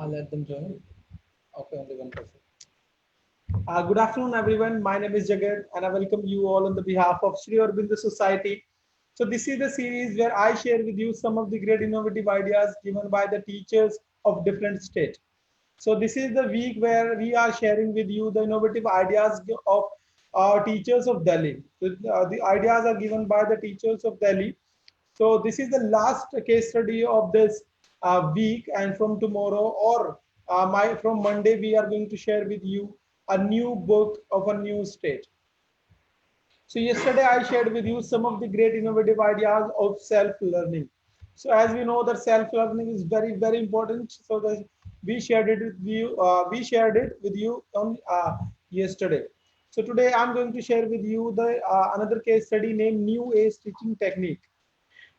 I'll let them join. Okay, only one person. Good afternoon, everyone. My name is Jagat, and I welcome you all on the behalf of Sri Aurobindo Society. So, this is the series where I share with you some of the great innovative ideas given by the teachers of different states. So, this is the week where we are sharing with you the innovative ideas of teachers of Delhi. The ideas are given by the teachers of Delhi. So this is the last case study of this week, and from tomorrow or my from Monday, we are going to share with you a new book of a new state. So yesterday I shared with you some of the great innovative ideas of self-learning. So as we know that self-learning is very important. So that we shared it with you. We shared it with you on yesterday. So today I'm going to share with you the another case study named New Age Teaching Technique.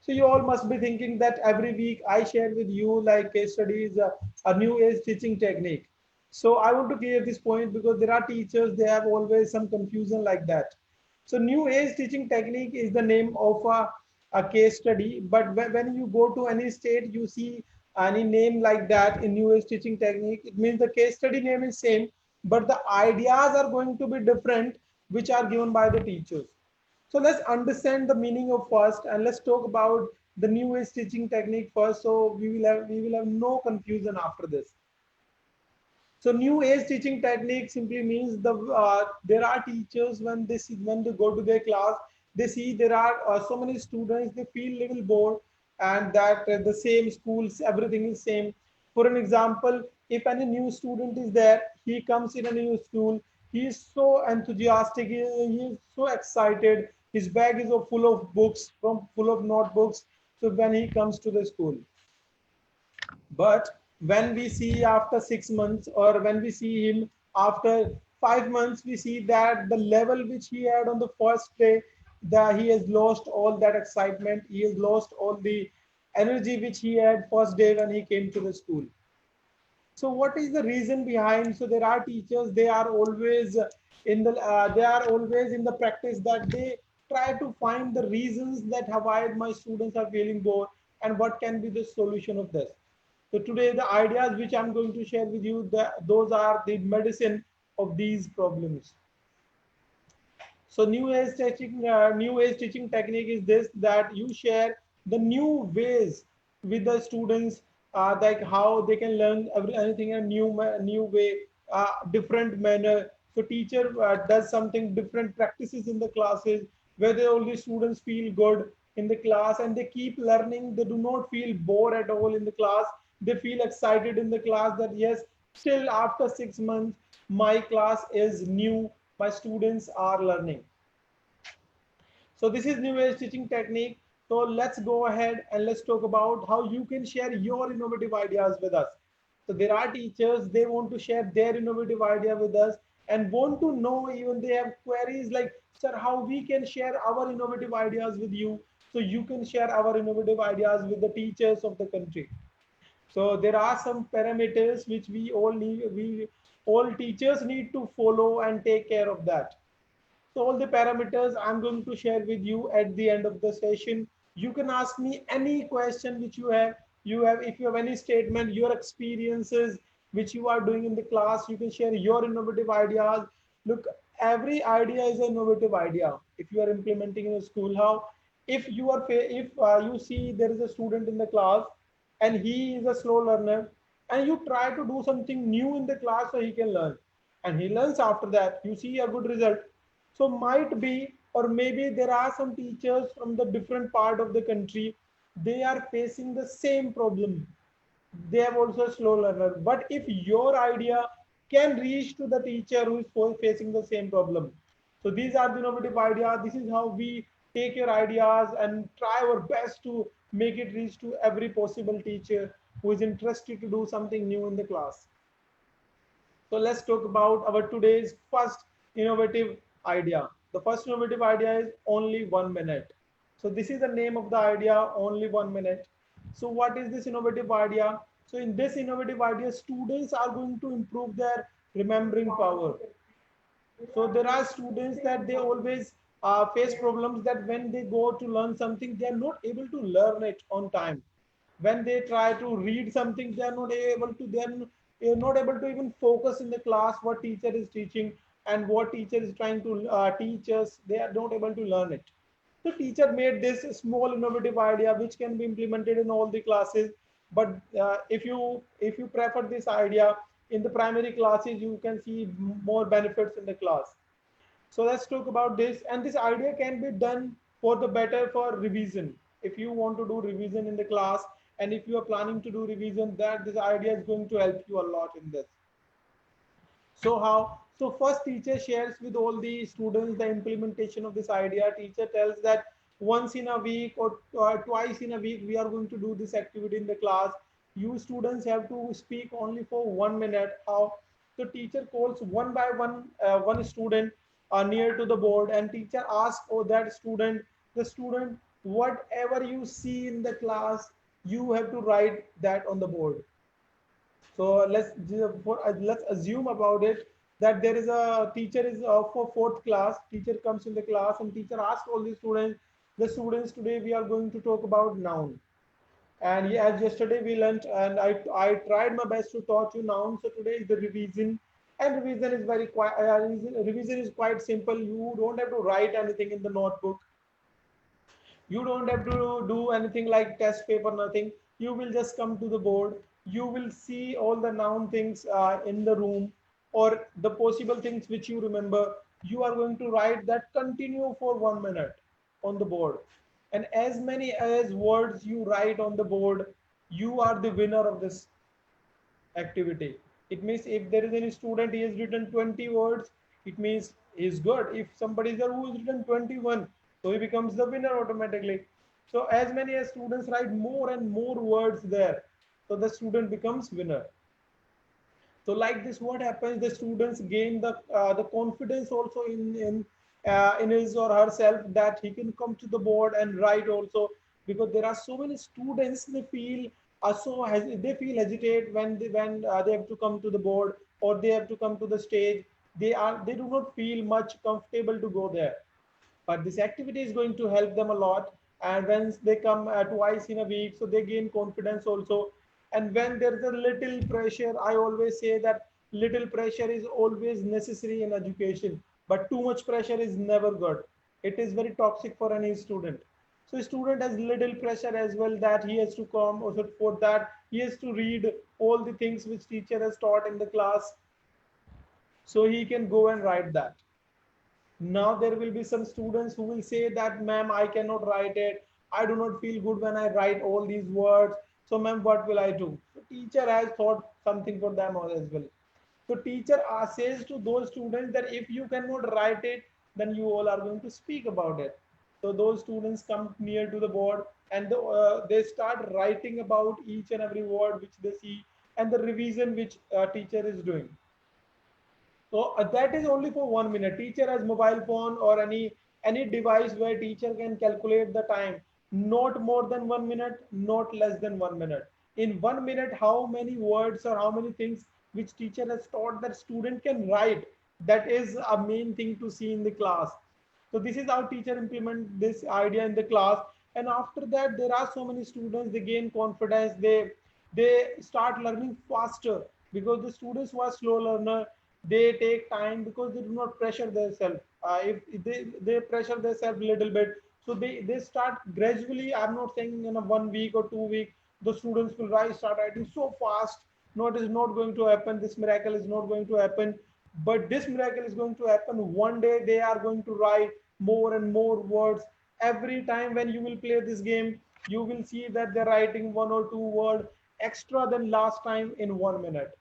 So you all must be thinking that every week I share with you like case studies, a new age teaching technique. So I want to clear this point because there are teachers, they have always some confusion like that. So new age teaching technique is the name of a case study, but when you go to any state, you see any name like that in new age teaching technique, it means the case study name is same, but the ideas are going to be different, which are given by the teachers. So let's understand the meaning of first, and let's talk about the new age teaching technique first. So we will have no confusion after this. So new age teaching technique simply means there are teachers when they go to their class, they see there are so many students, they feel little bored, and that the same schools, everything is same. For an example, if any new student is there, he comes in a new school, he is so enthusiastic, he is so excited, his bag is full of books, from full of notebooks. So when he comes to the school, but when we see after 6 months, or when we see him after 5 months, we see that the level which he had on the first day, that he has lost all that excitement, he has lost all the energy which he had first day when he came to the school. So what is the reason behind? So there are teachers, they are always in the practice that they try to find the reasons that have why my students are feeling bored, and what can be the solution of this. So today the ideas which I'm going to share with you, those are the medicine of these problems. So new age teaching technique is this, that you share the new ways with the students, like how they can learn anything in a new way, different manner. So teacher does something different practices in the classes, where all the students feel good in the class and they keep learning. They do not feel bored at all in the class. They feel excited in the class that yes, still after 6 months, my class is new, my students are learning. So this is new age teaching technique. So let's go ahead and let's talk about how you can share your innovative ideas with us. So there are teachers, they want to share their innovative idea with us and want to know, even they have queries like, sir, how we can share our innovative ideas with you, so you can share our innovative ideas with the teachers of the country. So there are some parameters which we all teachers need to follow and take care of that. So all the parameters I'm going to share with you at the end of the session. You can ask me any question which you have. If you have any statement, your experiences which you are doing in the class, you can share your innovative ideas. Look, every idea is an innovative idea. If you are implementing in a school, how if you are if you see there is a student in the class and he is a slow learner, and you try to do something new in the class so he can learn, and he learns, after that you see a good result. So might be, or maybe there are some teachers from the different part of the country, they are facing the same problem. They have also a slow learner. But if your idea can reach to the teacher who is facing the same problem. So these are the innovative ideas. This is how we take your ideas and try our best to make it reach to every possible teacher who is interested to do something new in the class. So let's talk about our today's first innovative idea. The first innovative idea is only 1 minute. So this is the name of the idea, only 1 minute. So what is this innovative idea? So in this innovative idea, students are going to improve their remembering power. So there are students that they always face problems that when they go to learn something, they are not able to learn it on time. When they try to read something, they are not able to, they're not able to even focus in the class what teacher is teaching and what teacher is trying to teach us. They are not able to learn it. So teacher made this small innovative idea which can be implemented in all the classes. But if you prefer this idea in the primary classes, you can see more benefits in the class. So let's talk about this. And this idea can be done for the better for revision. If you want to do revision in the class, and if you are planning to do revision, that this idea is going to help you a lot in this. So how? So first teacher shares with all the students the implementation of this idea. Teacher tells that once in a week or twice in a week, we are going to do this activity in the class. You students have to speak only for 1 minute. How? So teacher calls one by one student near to the board, and teacher asks for that student, the student, whatever you see in the class, you have to write that on the board. So let's assume about it that there is a teacher is for fourth class. Teacher comes in the class and teacher asks all the students. The students, today we are going to talk about noun. And yeah, as yesterday we learned, and I tried my best to taught you noun. So today is the revision, and revision is quite simple. You don't have to write anything in the notebook. You don't have to do anything like test paper, nothing. You will just come to the board. You will see all the noun things in the room, or the possible things which you remember. You are going to write that, continue for 1 minute on the board. And as many as words you write on the board, you are the winner of this activity. It means if there is any student, he has written 20 words, it means he's good. If somebody is there who has written 21, so he becomes the winner automatically. So as many as students write more and more words there, so the student becomes winner. So like this, what happens? The students gain the confidence also in his or herself, that he can come to the board and write also, because there are so many students, they feel they feel hesitate when they have to come to the board, or they have to come to the stage. They do not feel much comfortable to go there, but this activity is going to help them a lot. And when they come twice in a week, so they gain confidence also. And when there is a little pressure, I always say that little pressure is always necessary in education, but too much pressure is never good. It is very toxic for any student. So student has little pressure as well, that he has to come, also for that he has to read all the things which teacher has taught in the class, so he can go and write that. Now there will be some students who will say that, ma'am, I cannot write it. I do not feel good when I write all these words. So ma'am, what will I do? So teacher has thought something for them as well. So teacher says to those students that if you cannot write it, then you all are going to speak about it. So those students come near to the board, and they start writing about each and every word which they see, and the revision which teacher is doing. So that is only for 1 minute. Teacher has mobile phone or any device where teacher can calculate the time. Not more than 1 minute, not less than 1 minute. In 1 minute, how many words or how many things which teacher has taught that student can write. That is a main thing to see in the class. So this is how teacher implement this idea in the class. And after that, there are so many students, they gain confidence. They start learning faster, because the students who are slow learner, they take time because they do not pressure themselves. If they pressure themselves a little bit, so they start gradually. I'm not saying in a 1 week or 2 week the students will start writing so fast. No, it is not going to happen. This miracle is not going to happen. But this miracle is going to happen one day. They are going to write more and more words. Every time when you will play this game, you will see that they're writing 1 or 2 words extra than last time in 1 minute.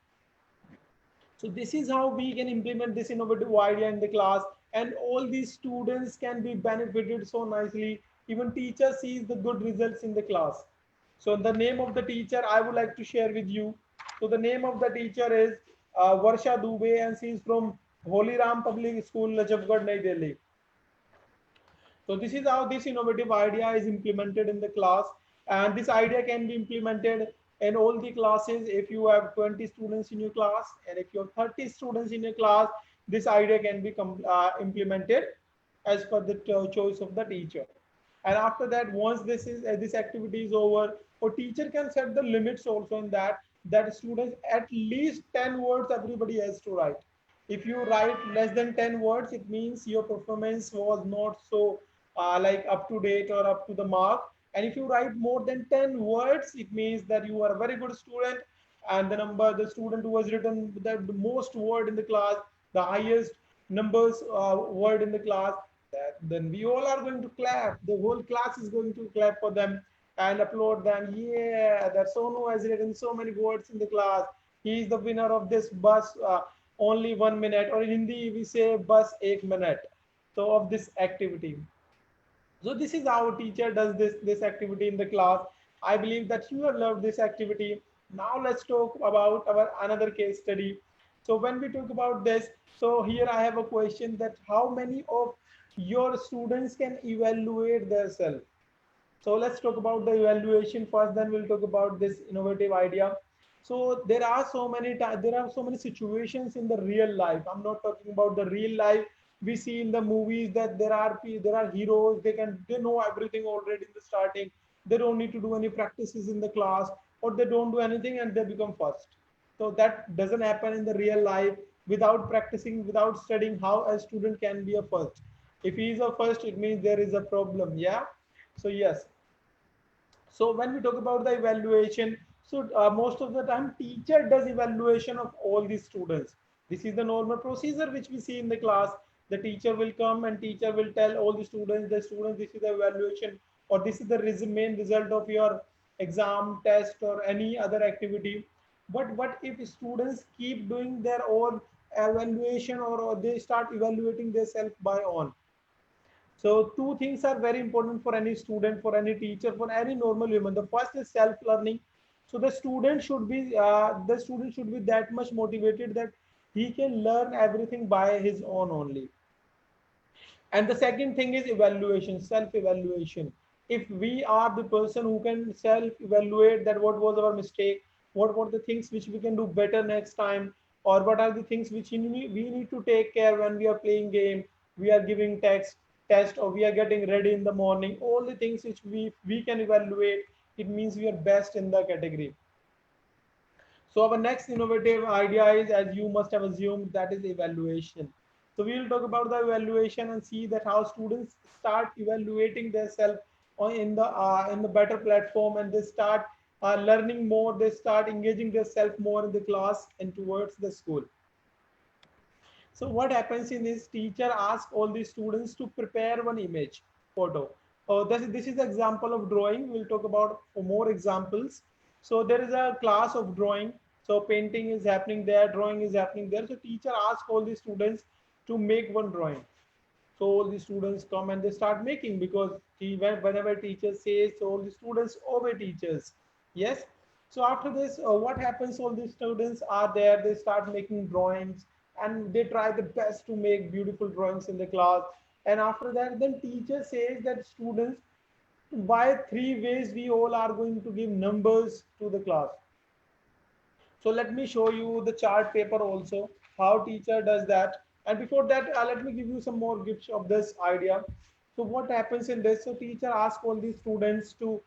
So this is how we can implement this innovative idea in the class, and all these students can be benefited so nicely. Even teacher sees the good results in the class. So the name of the teacher I would like to share with you. So the name of the teacher is Varsha Dubey, and she is from Holy Ram Public School, Najafgarh, New Delhi. So this is how this innovative idea is implemented in the class, and this idea can be implemented in all the classes. If you have 20 students in your class, and if you have 30 students in your class, this idea can be implemented as per the choice of the teacher. And after that, once this activity is over, or teacher can set the limits also in that students at least 10 words everybody has to write. If you write less than 10 words, it means your performance was not so like up to date or up to the mark. And if you write more than 10 words, it means that you are a very good student. And the student who has written the most word in the class, the highest numbers word in the class, then we all are going to clap. The whole class is going to clap for them and applaud them. Yeah, that Sonu has written so many words in the class. He is the winner of this bus only 1 minute, or in Hindi we say bus 1 minute. So of this activity. So this is how teacher does this activity in the class. I believe that you have loved this activity. Now let's talk about our another case study. So when we talk about this, so here I have a question that how many of your students can evaluate themselves? So let's talk about the evaluation first, then we'll talk about this innovative idea. So there are so many situations in the real life. I'm not talking about the real life. We see in the movies that there are heroes. They know everything already in the starting. They don't need to do any practices in the class, or they don't do anything and they become first. So that doesn't happen in the real life. Without practicing, without studying, how a student can be a first? If he is a first, it means there is a problem. Yeah. So yes, so when we talk about the evaluation, so most of the time teacher does evaluation of all the students. This is the normal procedure which we see in the class. The teacher will come and teacher will tell all the students, this is the evaluation, or this is the main result of your exam, test, or any other activity. But what if students keep doing their own evaluation, or they start evaluating themselves by own? So two things are very important for any student, for any teacher, for any normal human. The first is self-learning. So the student should be that much motivated that he can learn everything by his own only. And the second thing is evaluation, self-evaluation. If we are the person who can self-evaluate that what was our mistake, what were the things which we can do better next time, or what are the things which we need to take care when we are playing game, we are giving test, or we are getting ready in the morning, all the things which we can evaluate, it means we are best in the category. So our next innovative idea is, as you must have assumed, that is evaluation. So we will talk about the evaluation and see that how students start evaluating themselves in the better platform, and they start learning more. They start engaging themselves more in the class and towards the school. So what happens in this, teacher asks all the students to prepare one image photo. Oh, this is the example of drawing. We'll talk about more examples. So there is a class of drawing. So painting is happening there, drawing is happening there. So teacher asks all the students to make one drawing. So all the students come and they start making, because whenever teacher says, so all the students obey teachers. Yes. So after this, what happens? All the students are there. They start making drawings and they try the best to make beautiful drawings in the class. And after that, then teacher says that students, by 3 ways we all are going to give numbers to the class. So let me show you the chart paper also, how teacher does that. And before that, let me give you some more gifts of this idea. So what happens in this? So teacher asks all the students to,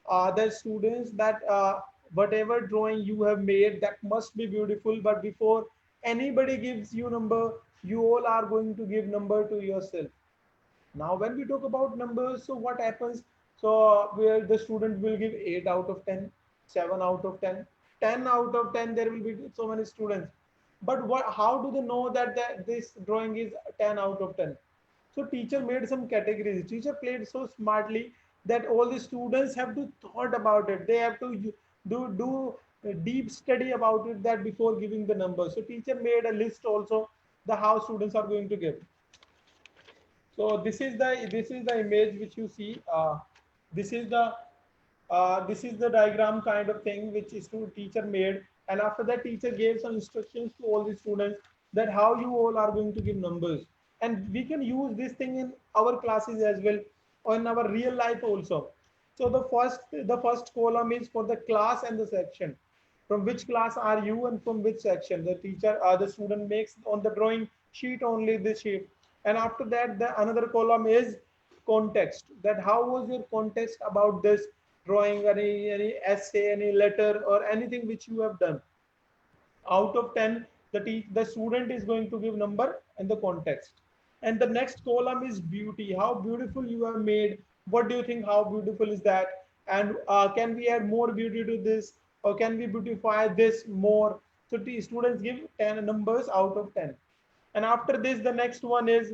the students that whatever drawing you have made, that must be beautiful. But before anybody gives you number, you all are going to give number to yourself. Now, when we talk about numbers, so what happens? So where the student will give 8 out of 10, 7 out of 10, 10 out of 10, there will be so many students. But how do they know that this drawing is 10 out of 10? So teacher made some categories. Teacher played so smartly that all the students have to thought about it. They have to do a deep study about it, that before giving the number. So teacher made a list also, the how students are going to give. So this is the image which you see. This is the diagram kind of thing which is to teacher made, and after that teacher gave some instructions to all the students that how you all are going to give numbers, and we can use this thing in our classes as well, or in our real life also. So the first column is for the class and the section. From which class are you and from which section? The teacher, the student makes on the drawing sheet only this sheet. And after that, the another column is context, that how was your context about this drawing, any essay, any letter, or anything which you have done. Out of 10, the student is going to give number and the context. And the next column is beauty, how beautiful you have made. What do you think, how beautiful is that? And can we add more beauty to this, or can we beautify this more? So the students give 10 numbers out of 10. And after this, the next one is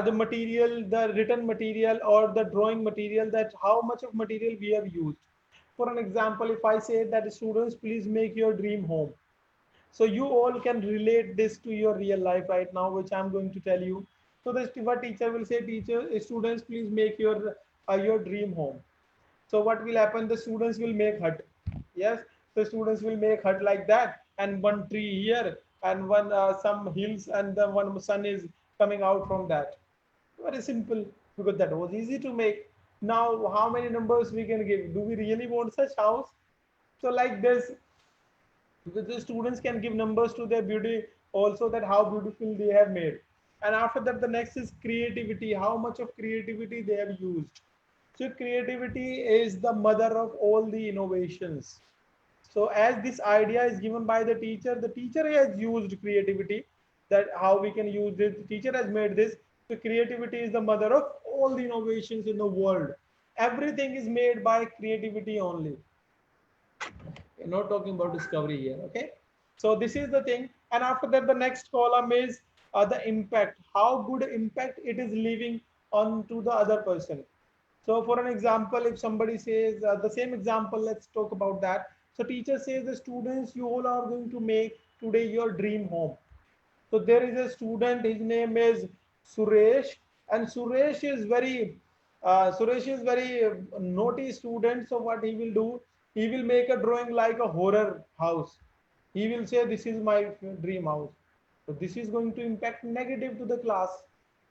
the material, the written material or the drawing material, that how much of material we have used. For an example, if I say that students, please make your dream home. So you all can relate this to your real life right now, which I'm going to tell you. So the what teacher will say, teacher, students, please make your dream home. So what will happen? The students will make hut. Yes, the students will make hut like that, and one tree here, and one some hills, and the one sun is coming out from that. Very simple, because that was easy to make. Now, how many numbers we can give? Do we really want such house? So like this, the students can give numbers to their beauty also, that how beautiful they have made. And after that, the next is creativity, how much of creativity they have used. So creativity is the mother of all the innovations. So as this idea is given by the teacher has used creativity, that how we can use this. The teacher has made this. So creativity is the mother of all the innovations in the world. Everything is made by creativity only. We're not talking about discovery here. Okay. So this is the thing. And after that, the next column is the impact. How good impact it is leaving on to the other person. So for an example, if somebody says the same example, let's talk about that. So teacher says, the students, you all are going to make today your dream home. So there is a student, his name is Suresh, and Suresh is very naughty student. So what he will do, he will make a drawing like a horror house. He will say, this is my dream house. So this is going to impact negative to the class,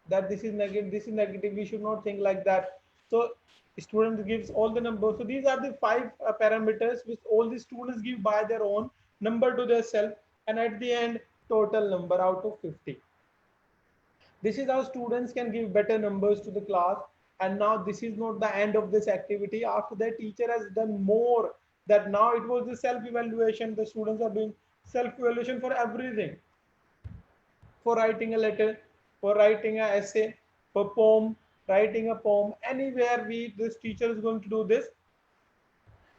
that this is negative, we should not think like that. So student gives all the numbers. So these are the five parameters which all the students give by their own number to their self, and at the end, total number out of 50. This is how students can give better numbers to the class. And now this is not the end of this activity. After that, teacher has done more, that now it was the self evaluation. The students are doing self evaluation for everything, for writing a letter, for writing an essay, for poem, writing a poem, anywhere this teacher is going to do this.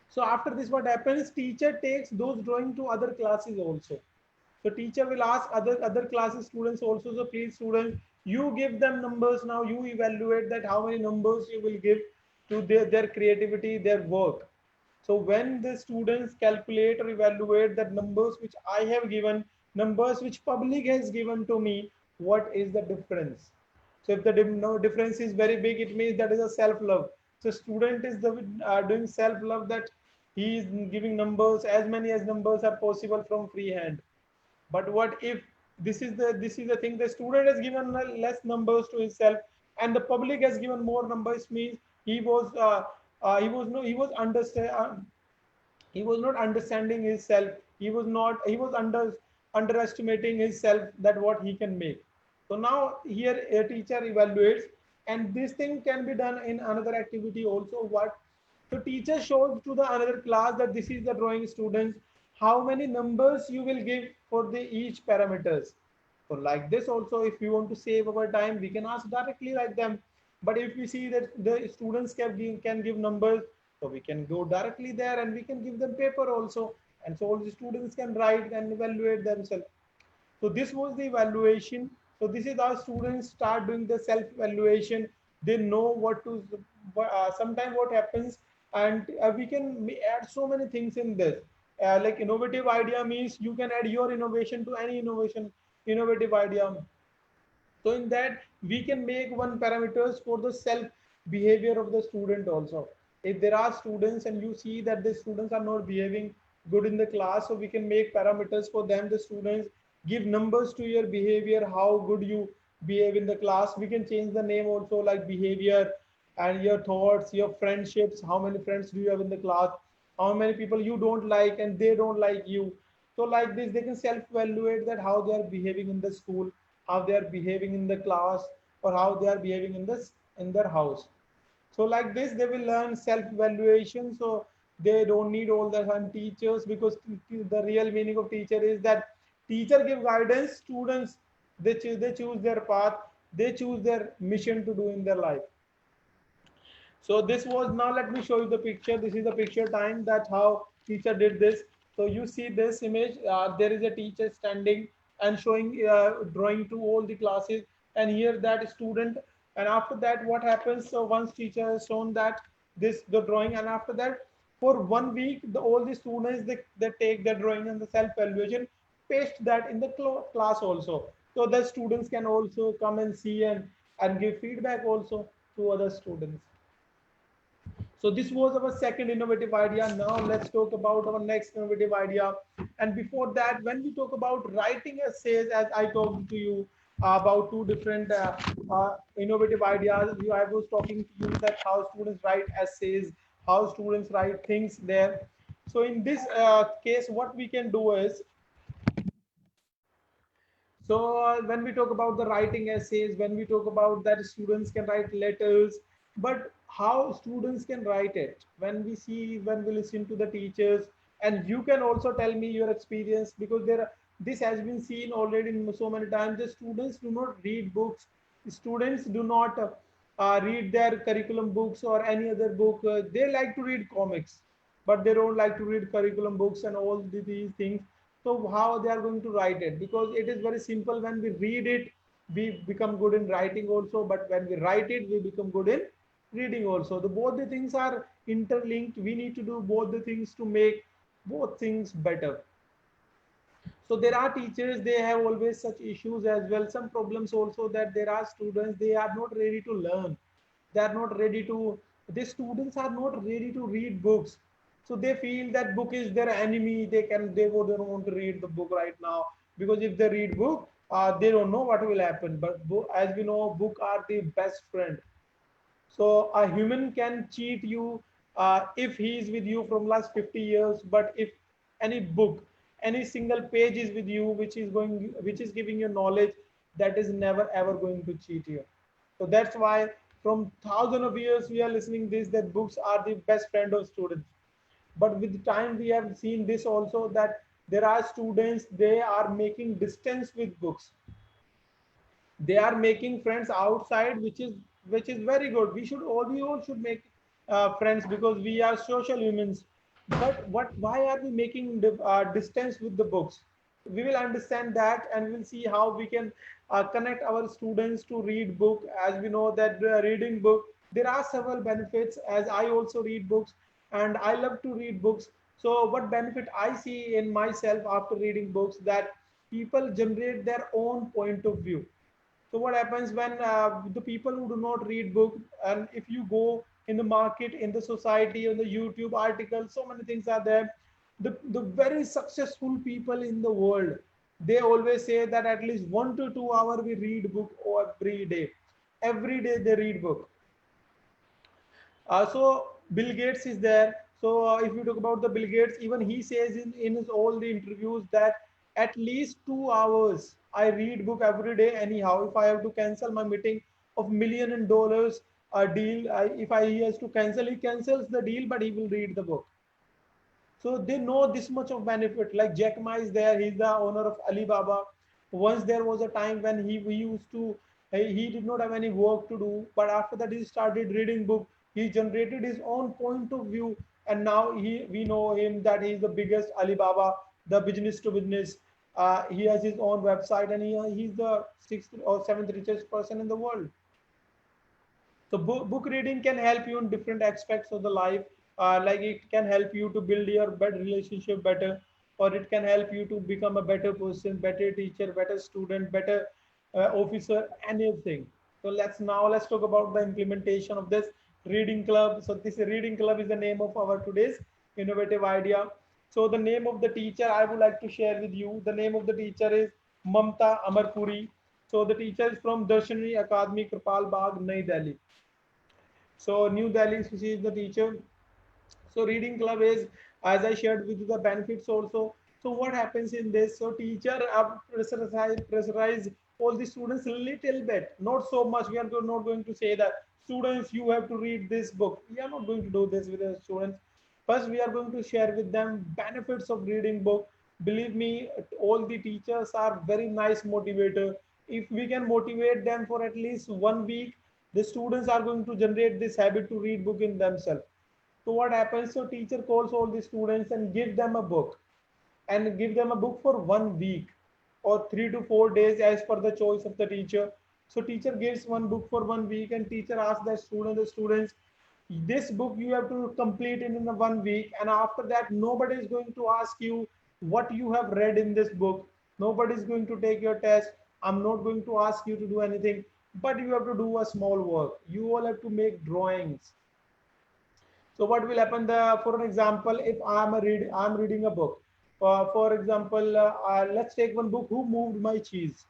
So after this, what happens? Teacher takes those drawing to other classes also. So teacher will ask other classes students also. So please students, you give them numbers now. You evaluate that how many numbers you will give to their creativity, their work. So when the students calculate or evaluate that numbers which I have given, numbers which public has given to me, what is the difference? So if the difference is very big, it means that is a self-love. So student is doing self-love, that he is giving numbers, as many as numbers are possible from free hand. But what if this is the thing, the student has given less numbers to himself, and the public has given more numbers, means he was he was no he was understand he was not understanding himself. He was underestimating himself, that what he can make. So now here a teacher evaluates, and this thing can be done in another activity also. What? So teacher shows to the another class that this is the drawing students, how many numbers you will give for the each parameters. So like this also, if we want to save our time, we can ask directly like them. But if we see that the students can give numbers, so we can go directly there, and we can give them paper also. And so all the students can write and evaluate themselves. So this was the evaluation. So this is how students start doing the self-evaluation. They know what to, sometimes what happens, and we can add so many things in this. Like innovative idea means you can add your innovation to any innovative idea. So in that, we can make one parameters for the self behavior of the student also. If there are students and you see that the students are not behaving good in the class, so we can make parameters for them. The students give numbers to your behavior, how good you behave in the class. We can change the name also, like behavior, and your thoughts, your friendships, how many friends do you have in the class, how many people you don't like and they don't like you. So like this, they can self-evaluate that how they are behaving in the school, how they are behaving in the class, or how they are behaving in this in their house. So like this, they will learn self-evaluation. So they don't need all the time teachers, because the real meaning of teacher is that teacher give guidance, students they choose their path, they choose their mission to do in their life. So this was, now let me show you the picture. This is the picture time that how teacher did this. So you see this image, there is a teacher standing and showing drawing to all the classes, and here that student. And after that what happens, so once teacher has shown that this the drawing, and after that for 1 week all the students they take the drawing and the self evaluation, paste that in the class also, so the students can also come and see and give feedback also to other students. So this was our second innovative idea. Now let's talk about our next innovative idea. And before that, when we talk about writing essays, as I talked to you about two different innovative ideas, I was talking to you that how students write essays, how students write things there. So in this case, what we can do is, so when we talk about the writing essays, when we talk about that students can write letters, but how students can write it, when we see, when we listen to the teachers, and you can also tell me your experience, because this has been seen already so many times. The students do not read books. Students do not read their curriculum books or any other book. They like to read comics, but they don't like to read curriculum books and all these things. So how they are going to write it? Because it is very simple. When we read it, we become good in writing also. But when we write it, we become good in reading also. The both the things are interlinked. We need to do both the things to make both things better. So there are teachers, they have always such issues as well, some problems also, that there are students, they are not ready to learn, they are not ready to, the students are not ready to read books. So they feel that book is their enemy, they don't want to read the book right now, because if they read book, they don't know what will happen. But as we know, book are the best friend. So a human can cheat you if he is with you from last 50 years, but if any book, any single page is with you, which is giving you knowledge, that is never ever going to cheat you. So that's why from thousands of years we are listening this, that books are the best friend of students. But with time we have seen this also, that there are students, they are making distance with books, they are making friends outside, which is very good. We all should make friends, because we are social humans. But why are we making distance with the books? We will understand that, and we'll see how we can connect our students to read book. As we know that reading book, there are several benefits, as I also read books and I love to read books. So what benefit I see in myself after reading books, that people generate their own point of view. So what happens when the people who do not read book, and if you go in the market, in the society, on the YouTube articles, so many things are there. The very successful people in the world, they always say that at least 1 to 2 hours we read book every day. Every day they read book. So Bill Gates is there. So if you talk about the Bill Gates, even he says in his all the interviews that at least 2 hours I read book every day. Anyhow, if I have to cancel my meeting of $1 million deal, if he has to cancel, he cancels the deal, but he will read the book. So they know this much of benefit. Like Jack Ma is there, he's the owner of Alibaba. Once there was a time when he used to, he did not have any work to do, but after that he started reading book. He generated his own point of view, and now we know him that he is the biggest Alibaba, the business to business. He has his own website, and he's the sixth or seventh richest person in the world. So book reading can help you in different aspects of the life. Like it can help you to build your better relationship better, or it can help you to become a better person, better teacher, better student, better officer, anything. So let's talk about the implementation of this reading club. So this reading club is the name of our today's innovative idea. So the name of the teacher I would like to share with you. The name of the teacher is Mamta Amarpuri. So the teacher is from Darshanari Academy, Kripal Bagh, Nai Delhi. So New Delhi, she is the teacher. So reading club is, as I shared with you, the benefits also. So what happens in this? So teacher pressurize all the students a little bit, not so much. We are not going to say that students you have to read this book. We are not going to do this with the students. First, we are going to share with them benefits of reading book. Believe me, all the teachers are very nice motivator. If we can motivate them for at least 1 week, the students are going to generate this habit to read book in themselves. So what happens? So teacher calls all the students and give them a book, and give them a book for 1 week or 3 to 4 days as per the choice of the teacher. So teacher gives one book for 1 week, and teacher asks the students, this book you have to complete in a 1 week, and after that nobody is going to ask you what you have read in this book. Nobody is going to take your test. I'm not going to ask you to do anything, but you have to do a small work. You all have to make drawings. So what will happen? For an example, if I'm reading a book. For example, let's take one book, Who Moved My Cheese?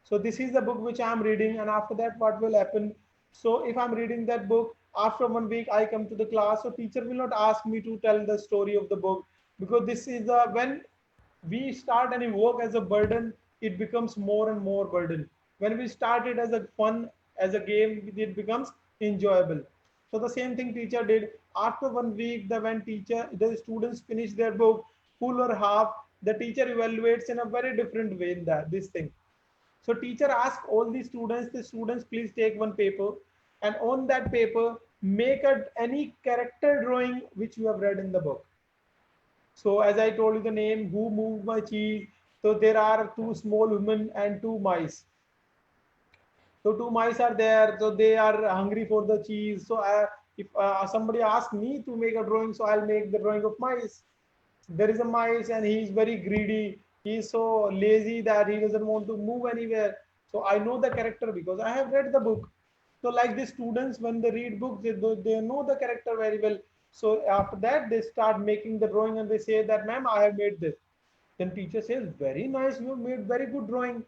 So this is the book which I'm reading, and after that, what will happen? So if I'm reading that book, after 1 week, I come to the class. So teacher will not ask me to tell the story of the book, because this is when we start any work as a burden, it becomes more and more burden. When we start it as a fun, as a game, it becomes enjoyable. So the same thing teacher did. After 1 week, the students finish their book full or half. The teacher evaluates in a very different way in that this thing. So teacher asks all the students please take one paper, and on that paper make any character drawing which you have read in the book. So as I told you the name, Who Moved My Cheese? So there are two small women and two mice. So two mice are there. So they are hungry for the cheese. So if somebody asks me to make a drawing, so I'll make the drawing of mice. There is a mice and he is very greedy. He is so lazy that he doesn't want to move anywhere. So I know the character because I have read the book. So like the students, when they read books, they know the character very well. So after that, they start making the drawing and they say that, ma'am, I have made this. Then teacher says, very nice, you have made very good drawing.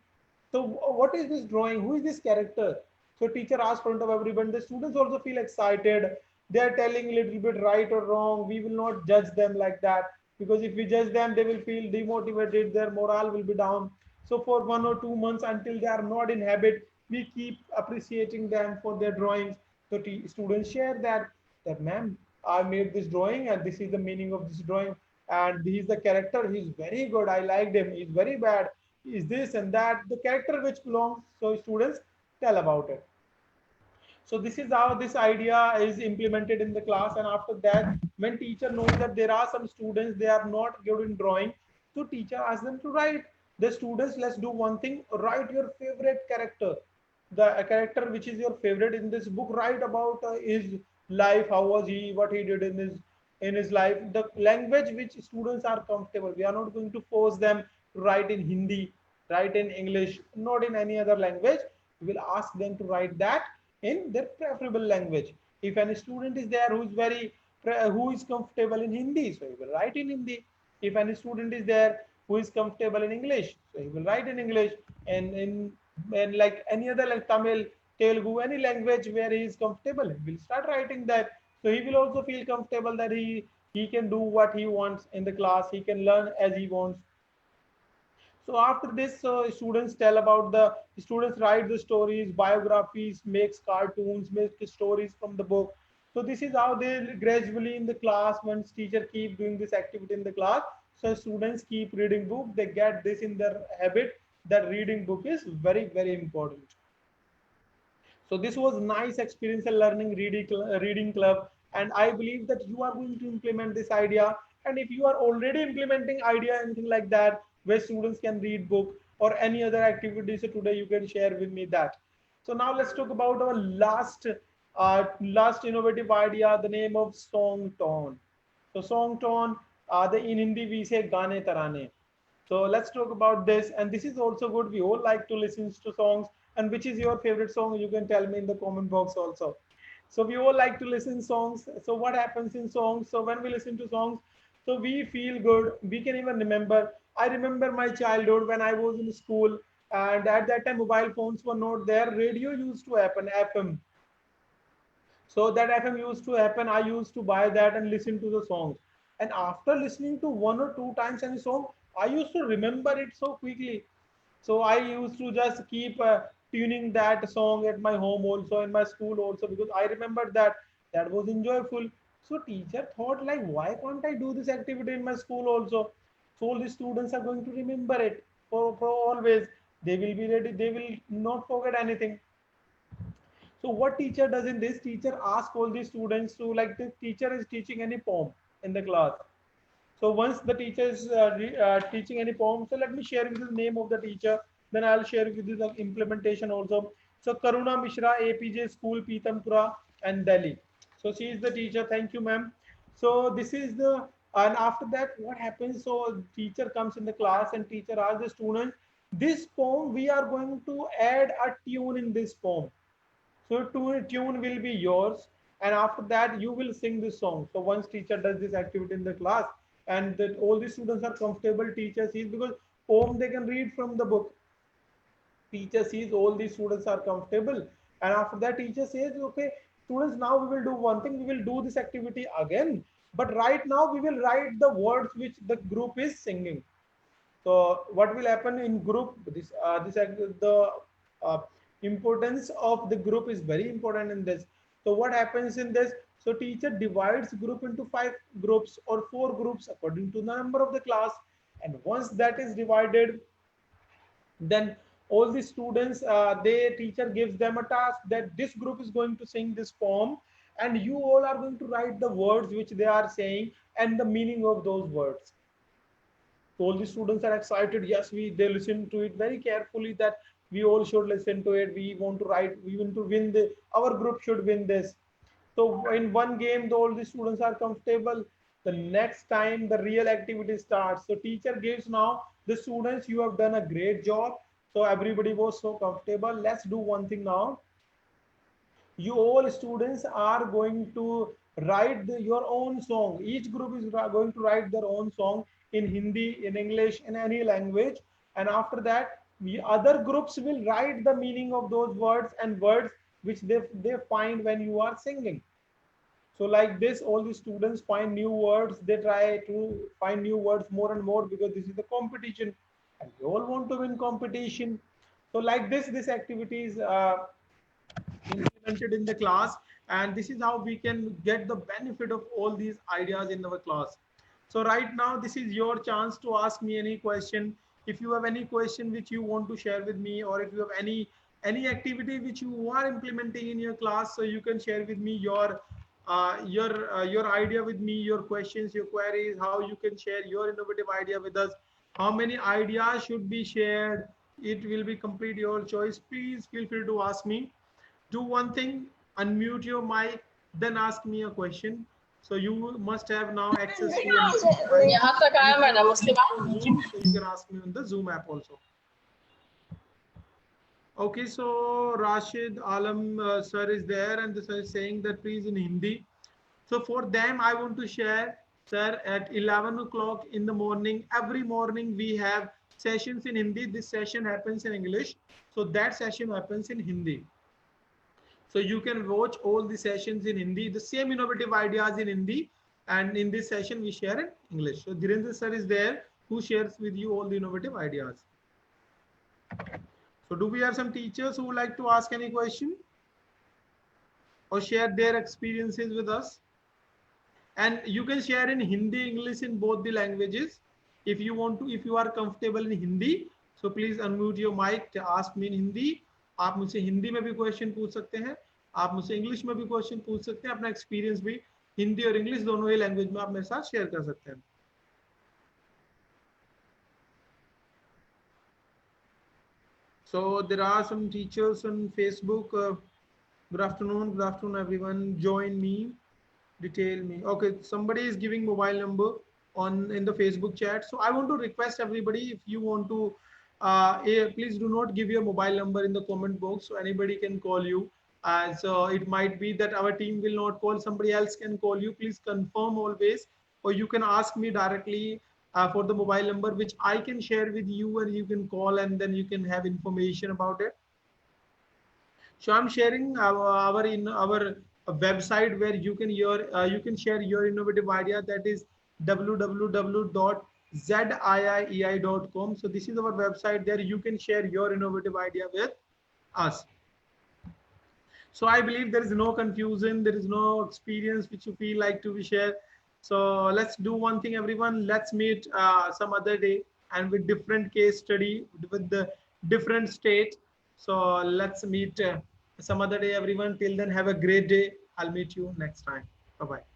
So what is this drawing? Who is this character? So teacher asks front of everyone. The students also feel excited. They are telling a little bit right or wrong. We will not judge them like that, because if we judge them, they will feel demotivated. Their morale will be down. So for 1 or 2 months until they are not in habit, we keep appreciating them for their drawings. So students share that ma'am, I made this drawing and this is the meaning of this drawing, and this is the character. He's very good. I liked him. He's very bad. Is this and that, the character which belongs, so students tell about it. So this is how this idea is implemented in the class. And after that, when teacher knows that there are some students they are not good in drawing, so teacher asks them to write. The students, let's do one thing, write your favorite character, the character which is your favorite in this book. Write about his life, how was he, what he did in his life, the language which students are comfortable. We are not going to force them to write in Hindi, write in English, not in any other language. We will ask them to write that in their preferable language. If any student is there who is comfortable in Hindi, so he will write in Hindi. If any student is there who is comfortable in English, so he will write in English. And in like any other, like Tamil, Telugu, any language where he is comfortable, he will start writing that. So he will also feel comfortable that he can do what he wants in the class. He can learn as he wants. So after this, students tell about the students write the stories, biographies, makes cartoons, makes stories from the book. So this is how they gradually in the class, once teacher keep doing this activity in the class, so students keep reading book. They get this in their habit that reading book is very, very important. So this was nice experience and learning reading club, and I believe that you are going to implement this idea. And if you are already implementing idea anything like that, where students can read book or any other activities, so today you can share with me that. So now let's talk about our last innovative idea, the name of song tone. So song tone, the in Hindi we say gaane tarane. So let's talk about this. And this is also good. We all like to listen to songs. And which is your favorite song? You can tell me in the comment box also. So we all like to listen songs. So what happens in songs? So when we listen to songs, so we feel good. We can even remember. I remember my childhood when I was in school, and at that time mobile phones were not there. Radio used to happen, FM. So that FM used to happen. I used to buy that and listen to the songs. And after listening to 1 or 2 times any song, I used to remember it so quickly. So I used to just keep tuning that song at my home also, in my school also, because I remember that that was enjoyable. So teacher thought like, why can't I do this activity in my school also? So all the students are going to remember it for always. They will be ready. They will not forget anything. So what teacher does in this? Teacher asks all the students to, like, the teacher is teaching any poem in the class. So once the teacher is teaching any poem, so let me share with you the name of the teacher. Then I'll share with you the implementation also. So Karuna Mishra, APJ School, Pitampura and Delhi. So she is the teacher. Thank you, ma'am. So this is the, and after that, what happens? So teacher comes in the class and teacher asks the student, this poem we are going to add a tune in this poem. So tune will be yours, and after that you will sing this song. So once teacher does this activity in the class, and that all the students are comfortable, teacher sees, because poem they can read from the book. Teacher sees all the students are comfortable, and after that teacher says, okay, students, now we will do one thing. We will do this activity again, but right now we will write the words which the group is singing. So what will happen in group? The uh, importance of the group is very important in this. So what happens in this? So teacher divides group into 5 groups or 4 groups according to the number of the class. And once that is divided, then all the students, their teacher gives them a task that this group is going to sing this poem, and you all are going to write the words which they are saying and the meaning of those words. So all the students are excited. Yes, they listen to it very carefully, that we all should listen to it. We want to write, we want to win the, our group should win this. So in one game, all the students are comfortable. The next time the real activity starts. So teacher gives now the students, you have done a great job. So everybody was so comfortable. Let's do one thing now. You all students are going to write your own song. Each group is going to write their own song in Hindi, in English, in any language. And after that, other groups will write the meaning of those words and words which they find when you are singing. So like this, all the students find new words. They try to find new words more and more, because this is the competition and we all want to win competition. So like this activity is implemented in the class, and this is how we can get the benefit of all these ideas in our class. So right now this is your chance to ask me any question. If you have any question which you want to share with me, or if you have any activity which you are implementing in your class, so you can share with me your idea with me, your questions, your queries, how you can share your innovative idea with us, how many ideas should be shared. It will be complete your choice. Please feel free to ask me. Do one thing, unmute your mic, then ask me a question. So you must have now access to Zoom, so you can ask me on the Zoom app also. Okay, so Rashid Alam sir is there, and the sir is saying that please in Hindi. So for them, I want to share, sir, at 11 o'clock in the morning, every morning we have sessions in Hindi. This session happens in English. So that session happens in Hindi. So you can watch all the sessions in Hindi, the same innovative ideas in Hindi. And in this session, we share in English. So Dhirendra sir is there, who shares with you all the innovative ideas. So do we have some teachers who would like to ask any question or share their experiences with us? And you can share in Hindi, English, in both the languages. If you want to, if you are comfortable in Hindi, so please unmute your mic to ask me in Hindi. आप मुझसे हिंदी में भी question पूछ सकते हैं, आप मुझसे English में भी क्वेश्चन पूछ सकते हैं, अपना एक्सपीरियंस भी हिंदी और इंग्लिश दोनों ही लैंग्वेज में आप मेरे साथ शेयर कर सकते हैं. So there are some teachers on Facebook. Good afternoon everyone. Join me, detail me. Okay, somebody is giving mobile number on in the Facebook chat. So I want to request everybody, if you want to, please do not give your mobile number in the comment box, so anybody can call you. So it might be that our team will not call, somebody else can call you. Please confirm always, or you can ask me directly for the mobile number, which I can share with you, and you can call and then you can have information about it. So I'm sharing our website where you can share your innovative idea. That is www.zendesk.com. ziei.com. So this is our website. There you can share your innovative idea with us. So I believe there is no confusion, there is no experience which you feel like to be shared. So let's do one thing, everyone. Let's meet some other day and with different case study with the different state. So let's meet some other day, everyone. Till then, have a great day. I'll meet you next time. Bye bye.